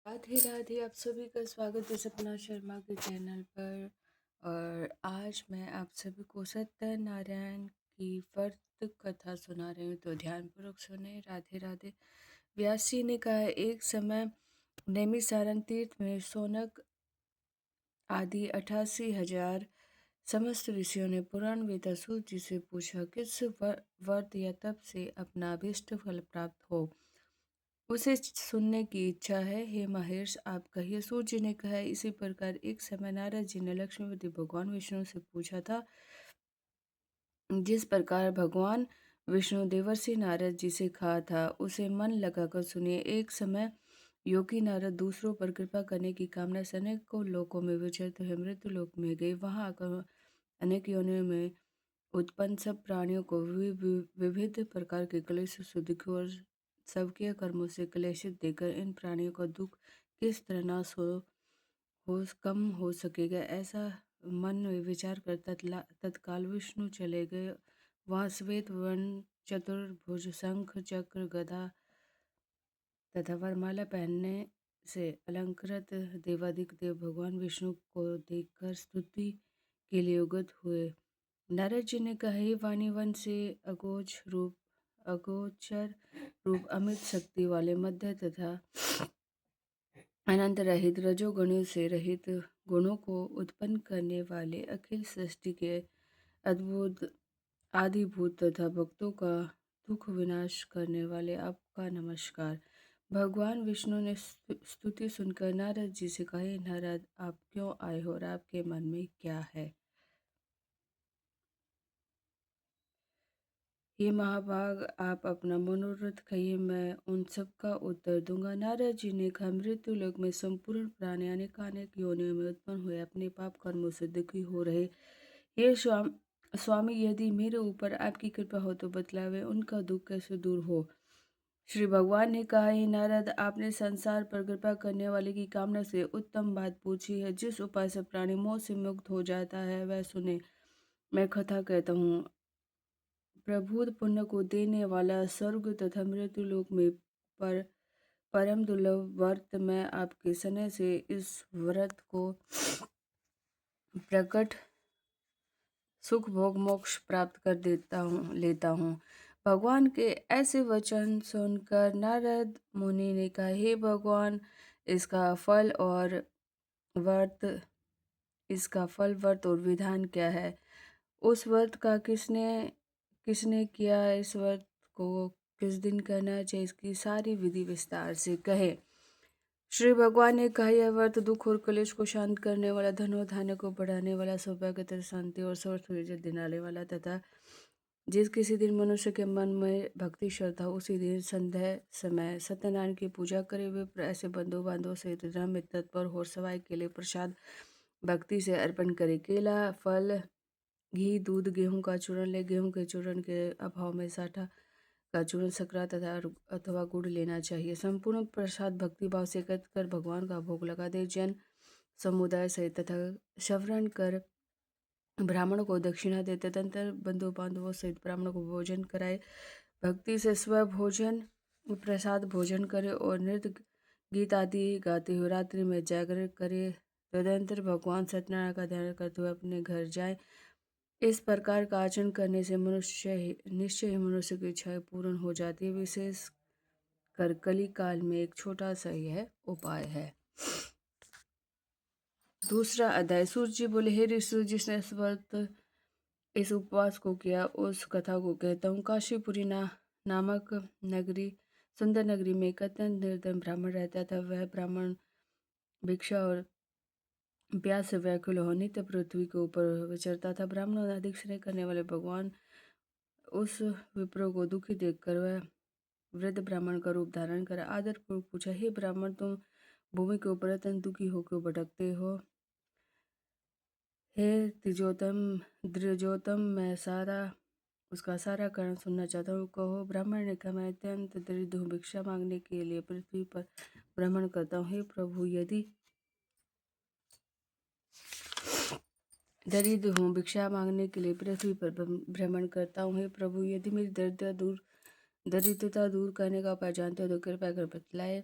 राधे राधे। आप सभी का स्वागत है सपना शर्मा के चैनल पर। और आज मैं आप सभी को सत्यनारायण की व्रत कथा सुना रही हूँ, तो ध्यानपूर्वक सुने। राधे राधे। व्यास जी ने कहा, एक समय नैमिसारण तीर्थ में शौनक आदि 88,000 समस्त ऋषियों ने पुराण वेदा सूत जी से पूछा, किस व्रत या तप से अपना अभीष्ट फल प्राप्त हो, उसे सुनने की इच्छा है। हे महेश, आप कहिए। सूर्य ने कहा, इसी प्रकार एक समय नारद जी ने लक्ष्मीपति भगवान विष्णु से पूछा था। जिस प्रकार भगवान विष्णु देवर्षि नारद जी से कहा था, उसे मन लगाकर सुनिए। एक समय योगी नारद दूसरों पर कृपा करने की कामना से अनेकों लोकों में विचरते हुए मृत्यु लोक में गए। वहां आकर अनेक योनियों में उत्पन्न सब प्राणियों को विविध प्रकार के क्लेश से दुखी और सबके कर्मों से क्लेशित देकर इन प्राणियों का दुख किस तरह नाश हो कम हो सकेगा, ऐसा मन में विचार कर तत्काल विष्णु चले गए। वहाँ श्वेत वर्ण चतुर्भुज शंख चक्र गदा तथा वरमाला पहनने से अलंकृत देवादिक देव भगवान विष्णु को देखकर स्तुति के लिए उगत हुए। नारद जी ने कहा, हे वाणी वन से अगोचर रूप अमित शक्ति वाले मध्य तथा अनंत रहित रजोगुणों से रहित गुणों को उत्पन्न करने वाले अखिल सृष्टि के अद्भुत आदिभूत तथा भक्तों का दुख विनाश करने वाले आपका नमस्कार। भगवान विष्णु ने स्तुति सुनकर नारद जी से कहे, नारद, आप क्यों आए हो और आपके मन में क्या है? ये महाभाग, आप अपना मनोरथ कहिए, मैं उन सब का उत्तर दूंगा। नारद जी ने कहा, मृत्यु लोक में संपूर्ण प्राणी अनेकानेक योनियों में उत्पन्न हुए अपने पाप कर्मों से दुखी हो रहे। ये स्वामी, यदि मेरे ऊपर आपकी कृपा हो तो बतलावे, उनका दुख कैसे दूर हो। श्री भगवान ने कहा, हे नारद, आपने संसार पर कृपा करने वाले की कामना से उत्तम बात पूछी है। जिस उपाय से प्राणी मोह से मुक्त हो जाता है, वह सुने। मैं कथा कहता हूँ। प्रभुत पुण्य को देने वाला स्वर्ग तथा मृत्यु लोक में परम दुर्लभ व्रत, मैं आपके स्नेह से इस व्रत को प्रकट सुख भोग मोक्ष प्राप्त कर लेता हूँ। भगवान के ऐसे वचन सुनकर नारद मुनि ने कहा, हे भगवान, इसका फल और व्रत इसका फल व्रत और विधान क्या है? उस व्रत का किसने किसने किया? इस व्रत को किस दिन करना चाहिए? इसकी सारी विधि विस्तार से कहे। श्री भगवान ने कहा, यह व्रत दुख और क्लेश को शांत करने वाला, धन और धान्य को बढ़ाने वाला, सौभाग्य तथा शांति और सर्वत्र विजय दिलाने वाला तथा जिस किसी दिन मनुष्य के मन में भक्ति श्रद्धा, उसी दिन संध्या समय सत्यनारायण की पूजा करे हुए ऐसे बंधु बांधवों सहित राम में तत्पर हो सवाई के लिए प्रसाद भक्ति से अर्पण करे। केला, फल, घी, दूध, गेहूं का चूर्ण ले। गेहूं के चूर्ण के अभाव में साठा का चूर्ण, सकरा तथा अथवा गुड़ लेना चाहिए। संपूर्ण प्रसाद भक्ति भाव से एकत्र कर भगवान का भोग लगा दे। जन समुदाय सहित तथा श्रवण कर ब्राह्मण को दक्षिणा दे। तदंतर बंधु बांधवों सहित ब्राह्मण को भोजन कराए। भक्ति से स्व भोजन प्रसाद भोजन करे और नृत्य गीत आदि गाते हुए रात्रि में जागरण करे। तदंतर भगवान सत्यनारायण का ध्यान करते हुए अपने घर जाए। इस प्रकार का आचरण करने से निश्चय ही मनुष्य की इच्छाएं पूर्ण हो जाती है। विशेष कर कली काल में एक छोटा सा यह उपाय है। दूसरा अध्याय। सूर्य जी बोले, हे ऋषि, जिसने इस उपवास को किया, उस कथा को कहता हूँ। काशीपुरी नामक नगरी, सुंदर नगरी में एक अत्यंत निर्धन ब्राह्मण रहता था। वह ब्राह्मण भिक्षा और प्यास से व्याकुल हो नित्य पृथ्वी के ऊपर विचरता था। ब्राह्मणों ने अधिक स्नेह करने वाले भगवान उस विप्रो को दुखी देखकर वह वृद्ध ब्राह्मण का रूप धारण कर आदरपूर्वक पूछा, हे ब्राह्मण, तुम भूमि के ऊपर अत्यंत दुखी होकर भटकते हो। हे द्विजोतम, मैं उसका सारा कारण सुनना चाहता हूँ, कहो। ब्राह्मण ने कहा, मैं अत्यंत दरिद्र हूँ, भिक्षा मांगने के लिए पृथ्वी पर भ्रमण करता हूँ। हे प्रभु, यदि दरिद्र हूँ, भिक्षा मांगने के लिए पृथ्वी पर भ्रमण करता हूँ। हे प्रभु, यदि मेरी दरिद्रता दूर करने का उपाय जानते हो तो कृपया कर बतलाए।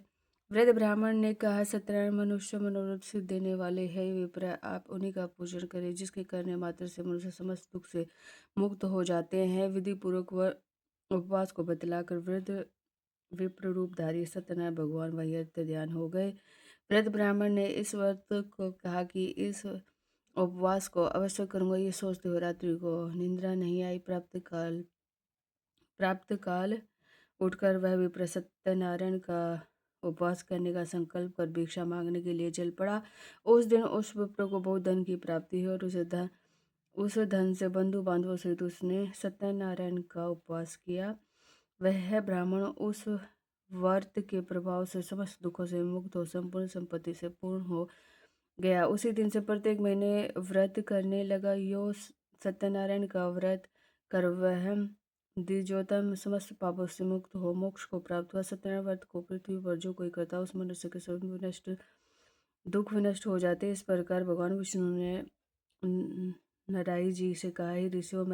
वृद्ध ब्राह्मण ने कहा, सत्यनारायण मनुष्य मनोरथ सिद्ध देने वाले हैं विप्र, आप उन्हीं का पूजन करें जिसके करने मात्र से मनुष्य समस्त दुख से मुक्त हो जाते हैं। विधि पूर्वक वह उपवास को बतलाकर वृद्ध विप्र रूपधारी सत्यनारायण भगवान वही अत्य ध्यान हो गए। वृद्ध ब्राह्मण ने इस व्रत को कहा कि इस उपवास को अवश्य करूंगा, ये सोचते हुए रात्रि को निंद्रा नहीं आई। प्राप्त काल उठकर वह विप्र सत्यनारायण का उपवास करने का संकल्प कर भिक्षा मांगने के लिए चल पड़ा। उस दिन उस विप्र को बहुत धन की प्राप्ति हुई और उस धन से बंधु बांधवों सहित उसने सत्यनारायण का उपवास किया। वह ब्राह्मण उस व्रत के प्रभाव से समस्त दुखों से मुक्त हो संपूर्ण संपत्ति से पूर्ण हो गया। उसी दिन से प्रत्येक महीने व्रत करने लगा। यो सत्यनारायण का व्रत कर वह द्विजोतम समस्त पापों से मुक्त हो मोक्ष को प्राप्त हुआ। सत्यनारायण व्रत को पृथ्वी पर जो कोई करता उस मनुष्य के सब दुख विनष्ट हो जाते। इस प्रकार भगवान विष्णु ने नारायण जी से कहा, हे ऋषियों,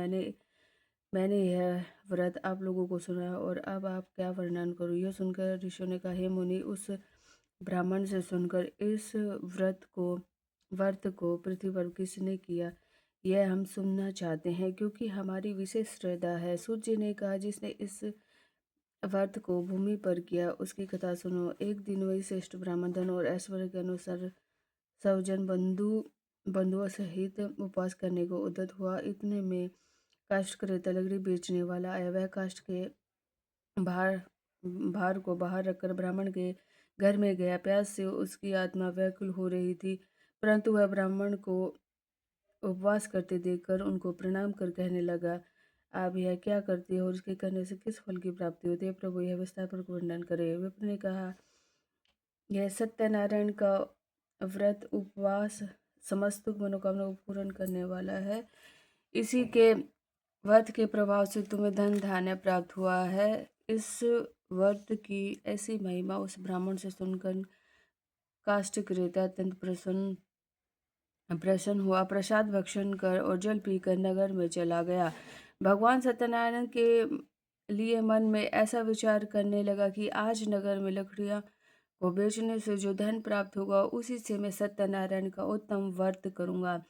मैंने यह व्रत आप लोगों को सुनाया और अब आप क्या वर्णन करूं। यह सुनकर ऋषियों ने कहा, हे मुनि, उस ब्राह्मण से सुनकर इस व्रत को पृथ्वी पर किसने किया, यह हम सुनना चाहते हैं, क्योंकि हमारी विशेष श्रद्धा है। सूर्य जी ने कहा, जिसने इस व्रत को भूमि पर किया उसकी कथा सुनो। एक दिन वही श्रेष्ठ ब्राह्मण धन और ऐश्वर्य के अनुसार सौजन बंधुओं सहित उपवास करने को उद्यत हुआ। इतने में काष्ठ क्रेता लकड़ी बेचने वाला आया। वह काष्ठ के भार भार को बाहर रखकर ब्राह्मण के घर में गया। प्यास से उसकी आत्मा व्याकुल हो रही थी, परंतु वह ब्राह्मण को उपवास करते देखकर उनको प्रणाम कर कहने लगा, आप यह क्या करते हो और इसके करने से किस फल की प्राप्ति होती है? प्रभु, यह विस्तारपूर्वक वर्णन करे। विप्र ने कहा, यह सत्यनारायण का व्रत उपवास समस्त मनोकामना को पूर्ण करने वाला है। इसी के व्रत के प्रभाव से तुम्हें धन धान्य प्राप्त हुआ है। इस व्रत की ऐसी महिमा उस ब्राह्मण से सुनकर काष्ठ क्रेता अत्यंत प्रसन्न हुआ। प्रसाद भक्षण कर और जल पीकर नगर में चला गया। भगवान सत्यनारायण के लिए मन में ऐसा विचार करने लगा कि आज नगर में लकड़ियां को बेचने से जो धन प्राप्त होगा उसी से मैं सत्यनारायण का उत्तम व्रत करूंगा।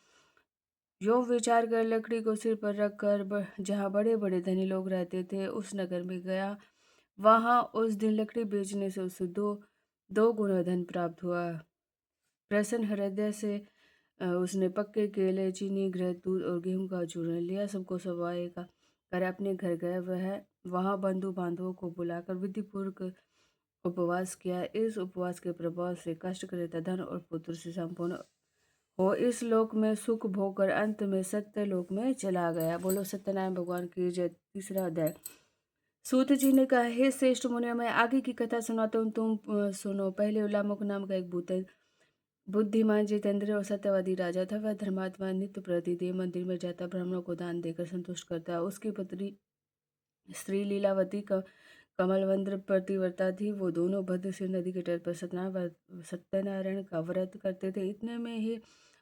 यो विचार कर लकड़ी को सिर पर रखकर जहाँ बड़े बड़े धनी लोग रहते थे उस नगर में गया। वहां उस दिन लकड़ी बेचने से उसे दो गुना धन प्राप्त हुआ। प्रसन्न हृदय से उसने पक्के केले, चीनी, घृत, दूध और गेहूं का चूर्ण लिया। सबको सवाए का कर अपने घर गए। वह वहां बंधु बांधवों को बुलाकर विधिपूर्वक उपवास किया। इस उपवास के प्रभाव से कष्ट रहता धन और पुत्र से संपूर्ण हो इस लोक में सुख भोग कर अंत में सत्य लोक में चला गया। बोलो सत्यनारायण भगवान की जय। तीसरा अध्याय। सूत जी ने कहा, हे श्रेष्ठ मुनि, मैं आगे की कथा सुनाता हूँ, तुम सुनो। पहले उलामुक नाम का एक बुद्धिमान जितेंद्र और सत्यवादी राजा था। वह धर्मात्मा नित्य प्रतिदिन मंदिर में जाता, ब्राह्मणों को दान देकर संतुष्ट करता। उसकी पत्नी स्त्री लीलावती कमलवंद्र प्रतिव्रता थी। वो दोनों भद्रसिर नदी के तट पर सत्यनारायण का व्रत करते थे। इतने में ही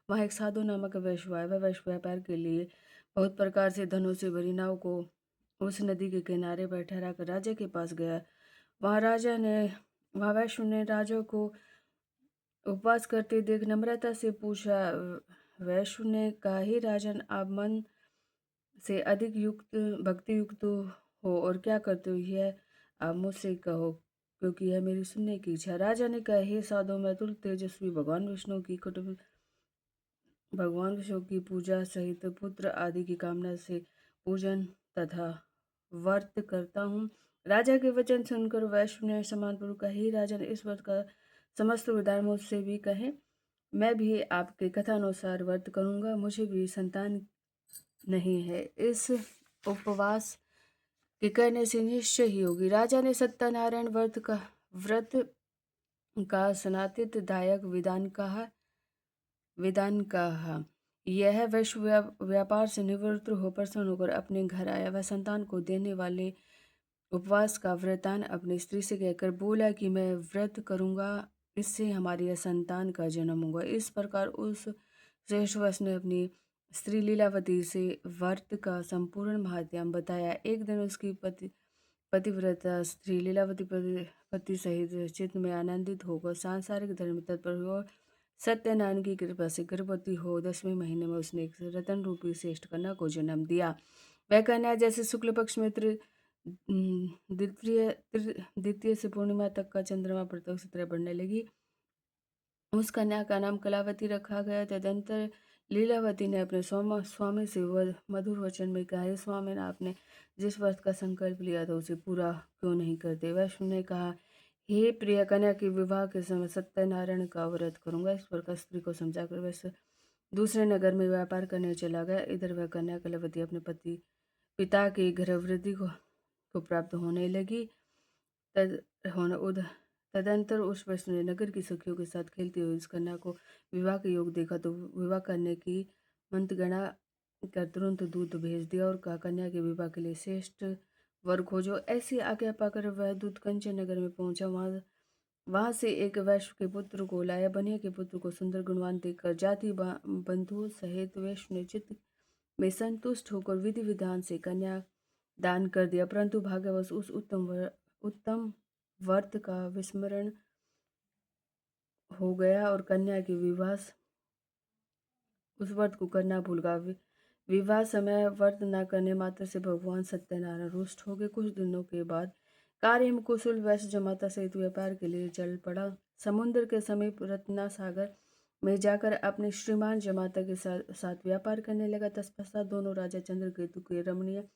वहाँ एक साधु नामक वैश्य आया। वह वैश्य व्यापार के लिए बहुत प्रकार से धनों से भरी नाव को उस नदी के किनारे पर ठहरा कर राजा के पास गया। वहाँ वैश्य ने राजा को उपवास करते देख नम्रता से पूछा। वैश्य ने कहा, हे राजन, आप मन से अधिक भक्ति युक्त हो और क्या करते हो, यह आप मुझसे कहो, क्योंकि यह मेरी सुनने की इच्छा। राजा ने कहा, हे साधु, मैं तुल तेजस्वी भगवान विष्णु की पूजा सहित पुत्र आदि की कामना से पूजन तथा व्रत करता हूँ। राजा के वचन सुनकर वैश्य ने सम्मानपूर्वक कहा, हे राजन, इस व्रत का समस्त विधान मुझसे भी कहें। मैं भी आपके कथानुसार व्रत करूंगा। मुझे भी संतान नहीं है। इस उपवास के करने से निश्चय ही होगी। राजा ने सत्यनारायण व्रत का सनातिदायक विधान कहा। यह वैश्य व्यापार से निवृत्त हो प्रसन्न होकर अपने घर आया। वह संतान को देने वाले उपवास का वृतांत अपनी स्त्री से कहकर बोला कि मैं व्रत करूंगा, इससे हमारी संतान का जन्म होगा। इस प्रकार उस श्रेष्ठ वैश्य ने अपनी स्त्री लीलावती से व्रत का संपूर्ण महात्म्य बताया। एक दिन उसकी पतिव्रता स्त्री लीलावती पति सहित चित्त में आनंदित होकर सांसारिक धर्म में तत्पर हुई और सत्यनारायण की कृपा से गर्भवती हो 10वें महीने में उसने एक रतन रूपी श्रेष्ठ कन्या को जन्म दिया। वह कन्या जैसे शुक्ल पक्ष में द्वितीय से पूर्णिमा तक का चंद्रमा प्रत्यक्ष तरह बढ़ने लगी, उस कन्या का नाम कलावती रखा गया। तदंतर लीलावती ने अपने स्वामी से मधुर वचन में कहा, हे स्वामी, ने आपने जिस व्रत का संकल्प लिया था उसे पूरा क्यों नहीं करते। वैष्णव ने कहा, हे प्रिय, कन्या के विवाह के समय सत्यनारायण का व्रत करूंगा। इस प्रकार स्त्री को समझाकर वह दूसरे नगर में व्यापार करने चला गया। इधर वह कन्या कलावती अपने पिता की गर्भवृद्धि को प्राप्त होने लगी। तद होने उद तदंतर उस वैष्णव ने नगर की सखियों के साथ खेलती हुई उस कन्या को विवाह के योग देखा तो विवाह करने की मंत्रगणा कर तुरंत दूत भेज दिया और कहा, कन्या के विवाह के लिए श्रेष्ठ वर खोजो। ऐसी आज्ञा पाकर वह दूत कंचन नगर में पहुंचा। वहां से एक वैश्य के पुत्र को लाया। बनिया के पुत्र को सुंदर गुणवान देखकर जाति बंधु सहित वैश्य ने चित्त में संतुष्ट होकर विधि विधान से कन्या दान कर दिया, परंतु भाग्यवश उस उत्तम व्रत का विस्मरण हो गया और कन्या के विवाह उस व्रत को करना भूल गया। विवाह समय व्रत न करने मात्र से भगवान सत्यनारायण रुष्ट हो गए। कुछ दिनों के बाद कार्य में कुशल वैश्य जमाता सहित व्यापार के लिए चल पड़ा। समुद्र के समीप रत्ना सागर में जाकर अपने श्रीमान जमाता के साथ व्यापार करने लगा। तत्पश्चात दोनों राजा चंद्रकेतु के रमणीय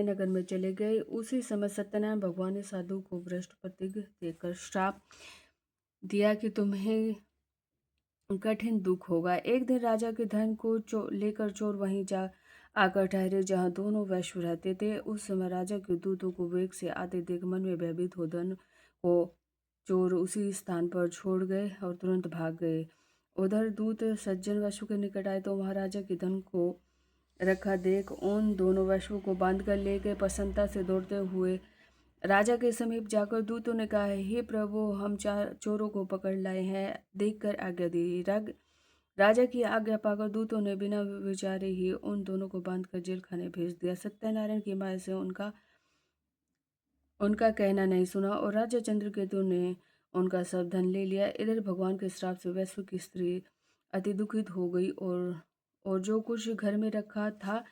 नगर में चले गए। उसी समय सत्यनारायण भगवान ने साधु को भ्रष्ट प्रतिज्ञ देकर श्राप दिया कि तुम्हें कठिन दुख होगा। एक दिन राजा के धन को लेकर चोर वहीं जा आकर ठहरे जहां दोनों वैश्य रहते थे। उस समय राजा के दूतों को वेग से आते देख मन में भयभीत हो धन को चोर उसी स्थान पर छोड़ गए और तुरंत भाग गए। उधर दूत सज्जन वैश्य के निकट आए तो महाराजा के धन को रखा देख उन दोनों वैश्यों को बांध कर ले गए। प्रसन्नता से दौड़ते हुए राजा के समीप जाकर दूतों ने कहा, हे प्रभु, हम चोरों को पकड़ लाए हैं, देखकर आज्ञा दी। राजा की आज्ञा पाकर दूतों ने बिना विचारे ही उन दोनों को बांधकर जेल खाने भेज दिया। सत्यनारायण की माया से उनका कहना नहीं सुना और राजा चंद्रकेतु ने उनका सब धन ले लिया। इधर भगवान के श्राप से वैश्य की स्त्री अति दुखित हो गई और जो कुछ घर में रखा था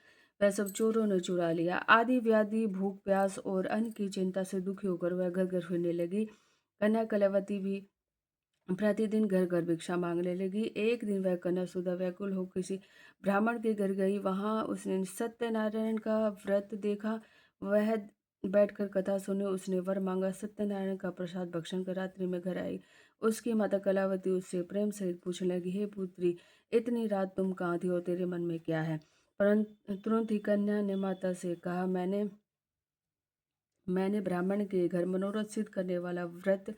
वह सब चोरों ने चुरा लिया। आदि व्याधि, भूख प्यास और अन्न की चिंता से दुखी होकर वह घर घर फिरने लगी। कन्या कलावती भी प्रतिदिन घर घर भिक्षा मांगने लगी। एक दिन वह कन्या सुधा व्याकुल हो किसी ब्राह्मण के घर गई। वहां उसने सत्यनारायण का व्रत देखा। वह बैठकर कथा सुने। उसने वर मांगा। सत्यनारायण का प्रसाद भक्षण कर रात्रि में घर आई। उसकी माता कलावती उससे प्रेम सहित पूछने लगी, हे पुत्री, इतनी रात तुम कहाँ थी और तेरे मन में क्या है। परंतु तुरंत ही कन्या ने माता से कहा, मैंने ब्राह्मण के घर मनोरथ सिद्ध करने वाला व्रत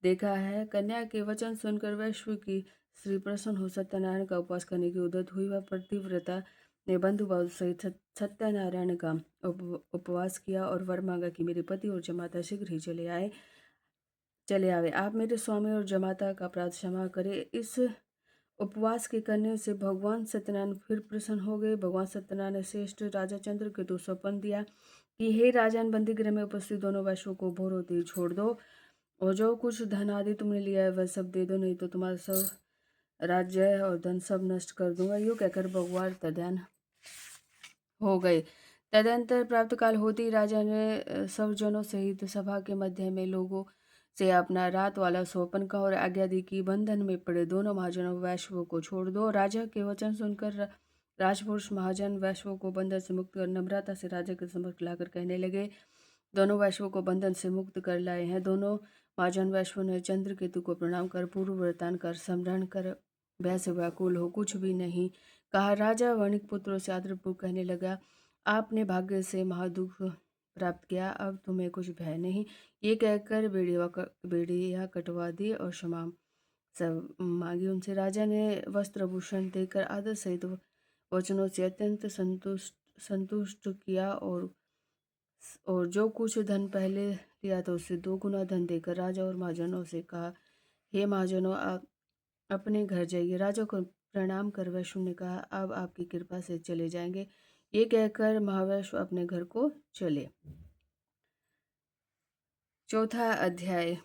देखा है। कन्या के वचन सुनकर वैश्य की श्री प्रसन्न हो सत्यनारायण का उपवास करने की उद्यत हुई। वह पतिव्रता ने बंधु बाबू सहित सत्यनारायण का उपवास किया और वर मांगा कि मेरे पति और जमाता शीघ्र ही चले आवे। आप मेरे स्वामी और जमाता का अपराध क्षमा करें। इस उपवास के करने से भगवान सत्यनारायण फिर प्रसन्न हो गए। भगवान सत्यनारायण ने श्रेष्ठ राजा चंद्रकेतु स्वप्न दिया कि हे राजन, बंदी गृह में उपस्थित दोनों वैश्यों को भोर होते ही छोड़ दो और जो कुछ धन आदि तुमने लिया है वह सब दे दो, नहीं तो तुम्हारा सब राज्य और धन सब नष्ट कर दूंगा। यूँ कहकर भगवान तद्यान हो गए। तदंतर प्राप्त काल होते ही राजा ने सब जनों सहित सभा के मध्य में लोगों से अपना रात वाला सोपन का और आज्ञा दी कि बंधन में पड़े दोनों महाजनों वैश्यों को छोड़ दो। राजा के वचन सुनकर राजपुरुष महाजन वैश्यों को बंधन से मुक्त कर नम्रता से राजा के समक्ष लाकर कहने लगे, दोनों वैश्यों को बंधन से मुक्त कर लाए हैं। दोनों महाजन वैश्यों ने चंद्रकेतु को प्रणाम कर पूर्व वृतांत कर स्मरण कर भय से व्याकुल हो कुछ भी नहीं कहा। राजा वणिक पुत्रों से आदरपूर्वक कहने लगा, आपने भाग्य से महादुख प्राप्त किया, अब तुम्हें कुछ भय नहीं। ये कहकर बेड़िया कटवा दी और क्षमा सब मांगी उनसे। राजा ने वस्त्र भूषण देकर आदर सहित वचनों से अत्यंत संतुष्ट किया और जो कुछ धन पहले लिया था उससे 2 गुना धन देकर राजा और महाजनों से कहा, हे महाजनों, आप अपने घर जाइए। राजा को प्रणाम कर वैश्य ने कहा, अब आपकी कृपा से चले जाएंगे। ये कहकर महावैश्य अपने घर को चले। चौथा अध्याय।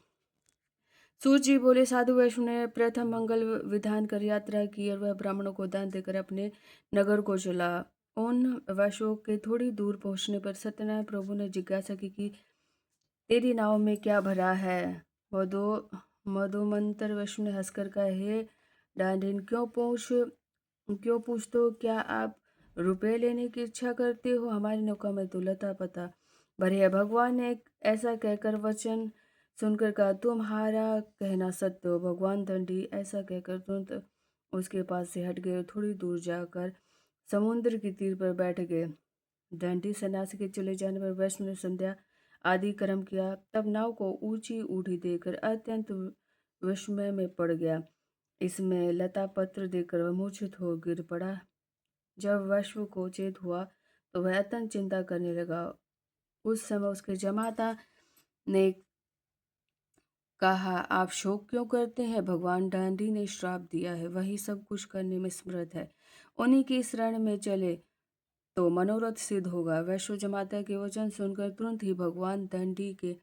सूत जी बोले, साधु वैष्णव ने प्रथम मंगल विधान कर यात्रा की और वह ब्राह्मणों को दान देकर अपने नगर को चला। उन वैष्णवों के थोड़ी दूर पहुंचने पर सत्यनारायण प्रभु ने जिज्ञासा की कि तेरी नाव में क्या भरा है। मधो मधुमंतर वैष्णव ने हंसकर कहा, हे डांडिन, क्यों पूछते हो? क्या आप रुपए लेने की इच्छा करते हो? हमारी नौका में तो लता पता भरे है। भगवान ने ऐसा कहकर वचन सुनकर कहा, तुम्हारा कहना सत्य हो। भगवान दंडी ऐसा कहकर तुरंत उसके पास से हट गए और थोड़ी दूर जाकर समुद्र के तीर पर बैठ गए। दंडी सन्यासी के चले जाने पर वैष्णव ने संध्या आदि कर्म किया। तब नाव को ऊंची उठी देकर अत्यंत विस्मय में पड़ गया। इसमें लता पत्र देकर वह मूर्छित हो गिर पड़ा। जब वैश्व को चेत हुआ तो वह अत्यंत चिंता करने लगा। उस समय उसके जमाता ने कहा, आप शोक क्यों करते हैं? भगवान डांडी ने श्राप दिया है, वही सब कुछ करने में समर्थ है। उन्हीं की शरण में चले तो मनोरथ सिद्ध होगा। वैश्व जमाता के वचन सुनकर तुरंत ही भगवान दंडी के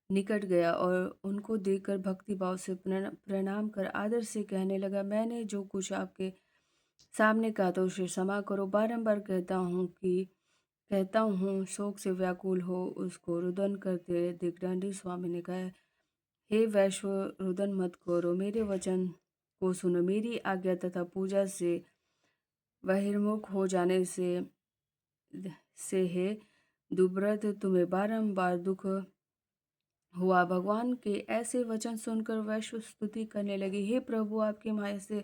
निकट गया और उनको देखकर भक्ति भाव से प्रणाम कर आदर से कहने लगा, मैंने जो कुछ आपके सामने कहा तो उसे क्षमा करो। बारंबार कहता हूँ शोक से व्याकुल हो उसको रुदन करते देख डांडी स्वामी ने कहा, हे वैश्व, रुदन मत करो, मेरे वचन को सुनो। मेरी आज्ञा तथा पूजा से बहिर्मुख हो जाने से हे दुब्रत तुम्हें बारंबार दुख हुआ। भगवान के ऐसे वचन सुनकर वैश्व स्तुति करने लगे, हे प्रभु, आपकी माया से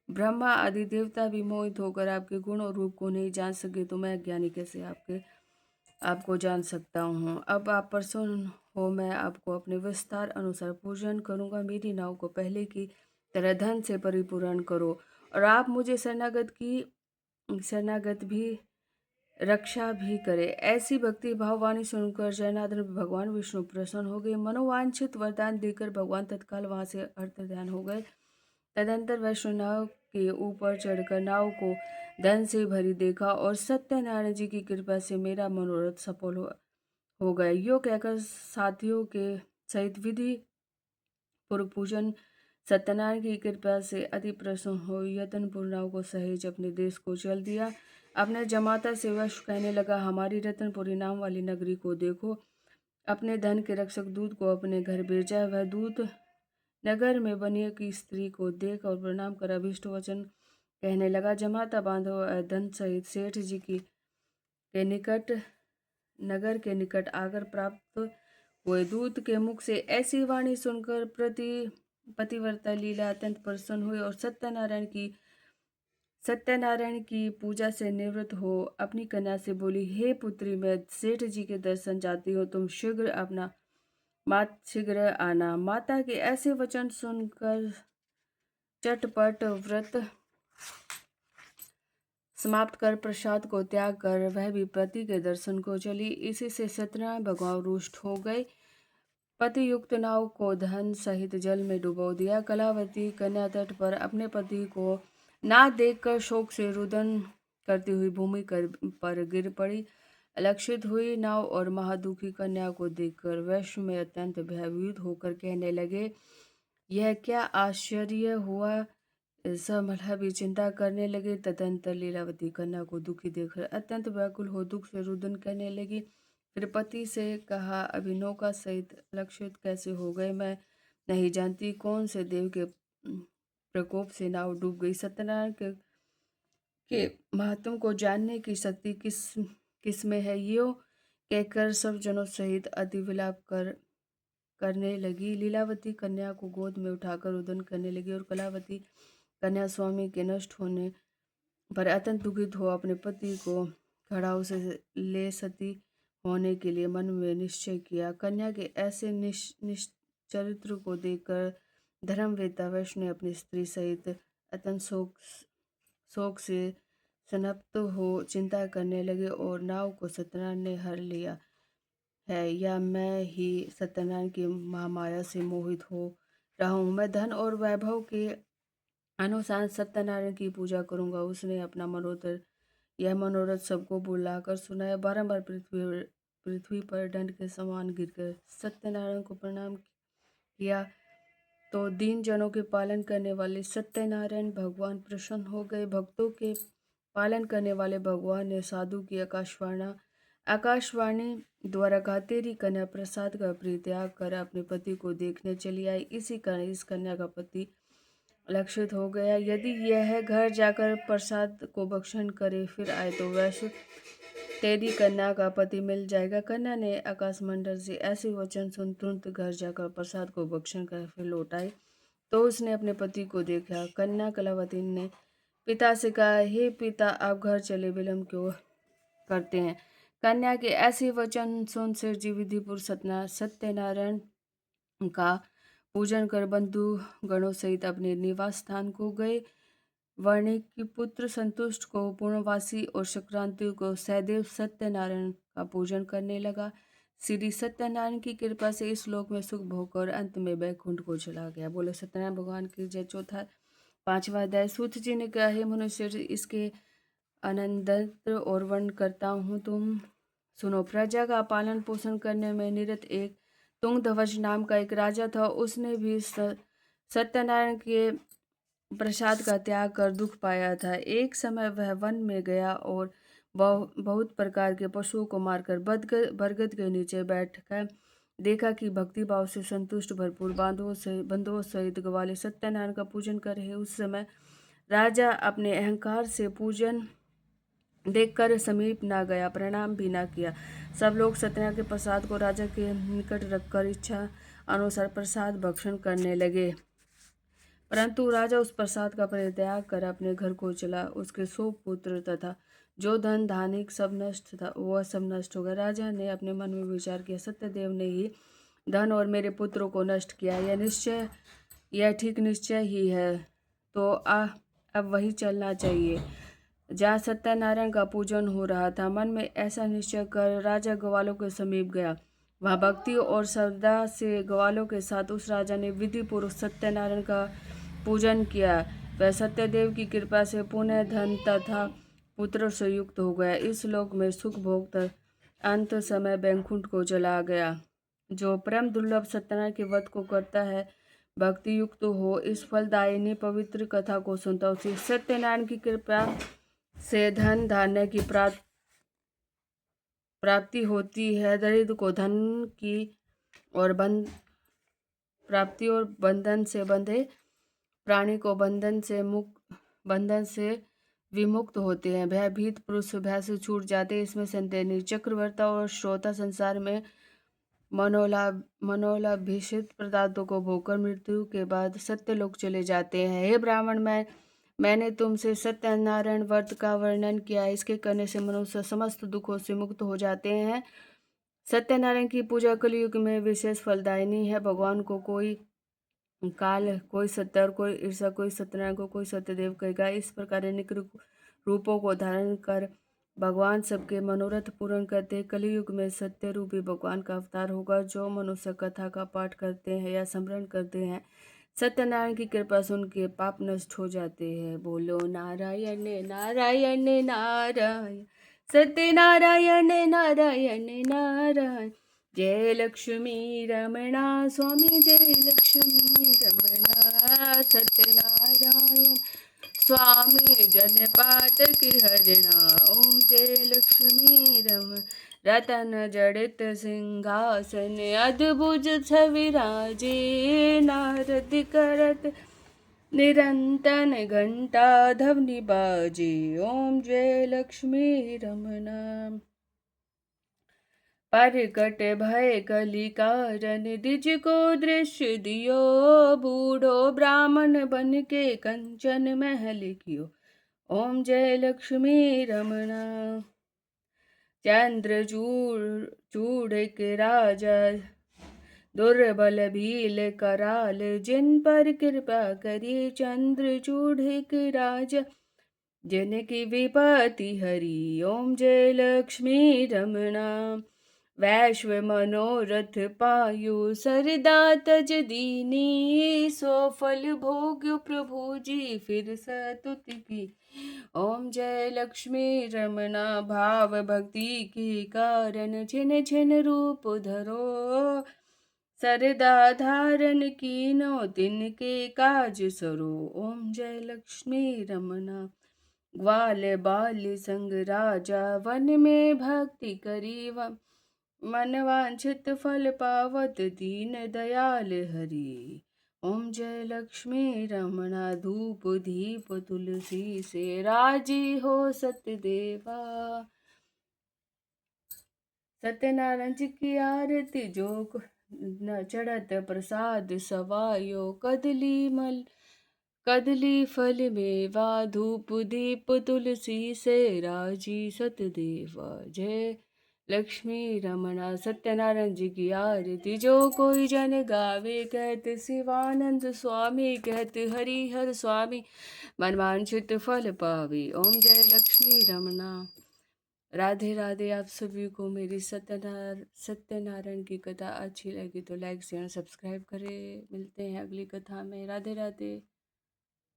ब्रह्मा आदि देवता भी मोहित होकर आपके गुण और रूप को नहीं जान सके, तो मैं ज्ञानी कैसे आपको जान सकता हूँ। अब आप प्रसन्न हो, मैं आपको अपने विस्तार अनुसार पूजन करूँगा। मेरी नाव को पहले की तरह धन से परिपूर्ण करो और आप मुझे शरणागत भी रक्षा भी करे। ऐसी भक्ति भाववाणी सुनकर जयनाथ भगवान विष्णु प्रसन्न हो गए। मनोवांछित वरदान देकर भगवान तत्काल वहां से अंतर्ध्यान हो गए। तदंतर वैष्णव नाव के ऊपर चढ़कर नाव को धन से भरी देखा और सत्यनारायण जी की कृपा से मेरा मनोरथ सफल हो गया। यो कहकर साथियों के सहित विधि पूर्व पूजन सत्यनारायण की कृपा से अति प्रसन्न हो यत्नपुर नाव को सहेज अपने देश को चल दिया। अपने जमाता से वैश्व कहने लगा, हमारी रतनपुरी नाम वाली नगरी को देखो। अपने धन के रक्षक दूत को अपने घर भेजा। वह दूत नगर में बनिए की स्त्री को देख और प्रणाम कर अभिष्ट वचन कहने लगा। जमाता बांधव धन सहित सेठ जी की के निकट नगर के निकट आकर प्राप्त हुए। दूत के मुख से ऐसी वाणी सुनकर पतिव्रता लीला अत्यंत प्रसन्न हुई और सत्यनारायण की पूजा से निवृत्त हो अपनी कन्या से बोली, हे पुत्री, मैं सेठ जी के दर्शन चाहती हूँ, तुम शीघ्र आना। माता के ऐसे वचन सुनकर चटपट व्रत समाप्त कर प्रसाद को त्याग कर वह भी पति के दर्शन को चली। इसी से सत्यनारायण भगवान रुष्ट हो गए। पति युक्त नाव को धन सहित जल में डुबो दिया। कलावती कन्या तट पर अपने पति को ना देखकर शोक से रुदन करती हुई भूमि पर गिर पड़ी। अलक्षित हुई नाव और महादुखी कन्या को देखकर वैश्व में अत्यंत भयभीत होकर कहने लगे, यह क्या आश्चर्य हुआ। सब मल्लाह भी चिंता करने लगे। तदंतर लीलावती कन्या को दुखी देखकर अत्यंत व्याकुल हो दुख से रुदन करने लगी। फिर पति से कहा, अभी नौका सहित लक्षित कैसे हो गए, मैं नहीं जानती। कौन से देव के प्रकोप से नाव डूब गई। सत्यनारायण के महात्म को जानने की शक्ति किस में है। यो कहकर सब जनों सहित अति विलाप करने लगी। लीलावती कन्या को गोद में उठाकर रुदन करने लगी और कलावती कन्या स्वामी के नष्ट होने पर अत्यंत दुखित हो अपने पति को खड़ाऊ से ले सती होने के लिए मन में निश्चय किया। कन्या के ऐसे निश्चरित्र को देखकर धर्मवेत्ता वैश्व ने अपनी स्त्री सहित अत्यंत शोक से संतप्त हो चिंता करने लगे और नाव को सत्यनारायण ने हर लिया है, या मैं ही सत्यनारायण की महामाया से मोहित हो रहा हूँ। मैं धन और वैभव के अनुसार सत्यनारायण की पूजा करूंगा। उसने अपना मनोरथ सबको बुलाकर सुनाया। बारंबार पृथ्वी पृथ्वी पर दंड के समान गिर गए। सत्यनारायण को प्रणाम किया तो दीन जनों के पालन करने वाले सत्यनारायण भगवान प्रसन्न हो गए। भक्तों के पालन करने वाले भगवान ने साधु की आकाशवाणी द्वारा कहा, तेरी कन्या प्रसाद का परित्याग कर अपने पति को देखने चली आई। इसी कारण इस कन्या का पति लक्षित हो गया। यदि यह घर जाकर प्रसाद को भक्षण करे फिर आए तो वैश्य तेरी कन्या का पति मिल जाएगा। कन्या ने आकाशमंडल से ऐसे वचन सुन तुरंत घर जाकर प्रसाद को भक्षण कर फिर लौट आई तो उसने अपने पति को देखा। कन्या कलावती ने पिता से कहा, हे पिता, आप घर चले विलम्ब क्यों करते हैं? कन्या के ऐसे वचन सुन सिर जी विधिपुर सत्यनारायण का पूजन कर बंधु गणों सहित अपने निवास स्थान को गए। वर्णिक की पुत्र संतुष्ट को पूर्णवासी और संक्रांति को सहदेव सत्यनारायण का पूजन करने लगा। श्री सत्यनारायण की कृपा से इस लोक में सुख भोग और अंत में बैकुंठ को चला गया। बोलो सत्यनारायण भगवान की जय। चौथा 5वां अध्याय। सूत जी ने कहा, हे मनुष्य, इसके आनंद और वर्ण करता हूँ, तुम सुनो। प्रजा का पालन पोषण करने में निरत एक तुंगध्वज नाम का एक राजा था। उसने भी सत्यनारायण के प्रसाद का त्याग कर दुख पाया था। एक समय वह वन में गया और बहुत प्रकार के पशुओं को मारकर बरगद के नीचे बैठकर देखा कि भक्ति भाव से संतुष्ट भरपूर बंधुओं सहित ग्वाले सत्यनारायण का पूजन कर रहे। उस समय राजा अपने अहंकार से पूजन देखकर समीप ना गया, प्रणाम भी ना किया। सब लोग सत्यनारायण के प्रसाद को राजा के निकट रखकर इच्छा अनुसार प्रसाद भक्षण करने लगे, परंतु राजा उस प्रसाद का परित्याग कर अपने घर को चला। उसके 100 पुत्र तथा जो धन धानिक सब नष्ट था वह सब नष्ट हो गया। राजा ने अपने मन में विचार किया, सत्यदेव ने ही धन और मेरे पुत्रों को नष्ट किया। यह ठीक निश्चय ही है, तो अब वही चलना चाहिए जहाँ सत्यनारायण का पूजन हो रहा था। मन में ऐसा निश्चय कर राजा ग्वालों के समीप गया। वहाँ भक्ति और श्रद्धा से ग्वालों के साथ उस राजा ने विधि पूर्वक सत्यनारायण का पूजन किया। वह सत्यदेव की कृपा से पुण्य धन तथा पुत्र से युक्त हो गया। इस लोक में सुख भोग अंत समय बैकुंठ को चला गया। जो परम दुर्लभ सत्यनारायण के व्रत को करता है, भक्ति युक्त हो, इस फलदायिनी पवित्र कथा को सुनता, उसे सत्यनारायण की कृपा से धन धान्य की प्राप्ति होती है। दरिद्र को धन की और प्राप्ति और बंधन से बंधे प्राणी को बंधन से विमुक्त होते हैं। भयभीत पुरुष भय से छूट जाते, इसमें संदेह नहीं। चक्रवर्ता और श्रोता संसार में मनोलाभिषित पदार्थों को भोगकर मृत्यु के बाद सत्यलोक चले जाते हैं। हे ब्राह्मण, मैंने तुमसे सत्यनारायण व्रत का वर्णन किया। इसके करने से मनुष्य समस्त दुखों से मुक्त हो जाते हैं। सत्यनारायण की पूजा कलयुग में विशेष फलदायिनी है। भगवान को कोई काल, कोई सत्य और कोई ईर्षा, कोई सत्यनारायण को कोई सत्यदेव कहेगा। इस प्रकार अनेक रूपों को धारण कर भगवान सबके मनोरथ पूर्ण करते। कलयुग में सत्य रूपी भगवान का अवतार होगा। जो मनुष्य कथा का पाठ करते हैं या स्मरण करते हैं, सत्यनारायण की कृपा सुन के पाप नष्ट हो जाते हैं। बोलो नारायण नारायण नारायण, सत्यनारायण नारायण नारायण। जय लक्ष्मी रमणा स्वामी, जय लक्ष्मी रमणा। सत्यनारायण स्वामी जनपात की हरणा। ओम जय लक्ष्मी रमण। रतन जड़ित सिंहासन अद्भुत छविराजे, नारद करत निरंतन घंटा ध्वनि बाजे। ओम जय लक्ष्मी रमणा। परकट भय कली कारण द्विज को दृश्य दियो, बूढ़ो ब्राह्मण बन के कंचन महल कियो। ओम जय लक्ष्मी रमणा। चंद्रचूड़ के राजा दुर्बल भील कराल, जिन पर कृपा करी चंद्रचूड़ के राजा, जिनकी विपत्ति हरी। ओम जय लक्ष्मी रमणा। वैश्व मनोरथ पायो सरदा तज दीनी, सो फल भोग्यो प्रभु जी फिर सतुति की। ओम जय लक्ष्मी रमना भाव भक्ति के कारण, छिन छिन रूप धरो सरदा धारण कीनो तिनके काज सरो। ओम जय लक्ष्मी रमना ग्वाल बाल संग राजा, वन में भक्ति करी मन वांछित फल पावत दीन दयाल हरि। ओम जय लक्ष्मी रमणा धूप दीप तुलसी से, राजी हो सतदेवा। सत्यनारायण जी की आरती जो न चढ़त प्रसाद सवायो, कदली फल मेवा, धूप दीप तुलसी से, राजी सतदेवा। जय लक्ष्मी रमणा सत्यनारायण जी की आरती जो कोई जन गावे, कहते शिवानंद स्वामी कहते हरिहर स्वामी, मनवांछित फल पावे। ओम जय लक्ष्मी रमणा। राधे राधे। आप सभी को मेरी सत्यनारायण की कथा अच्छी लगी तो लाइक शेयर सब्सक्राइब करें। मिलते हैं अगली कथा में। राधे राधे।